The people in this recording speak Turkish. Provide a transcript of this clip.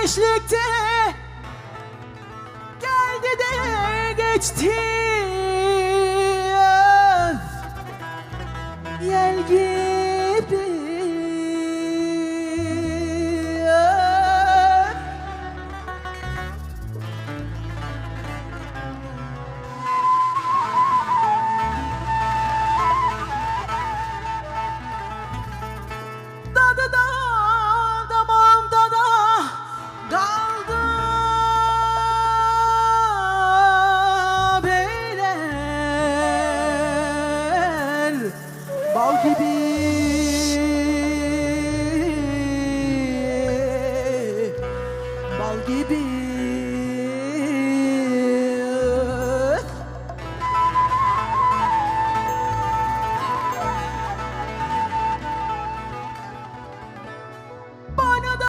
gençlikte geldi de geçti. Yel gibi dadı da damağımda da kaldı beyler, bal gibi, bal gibi.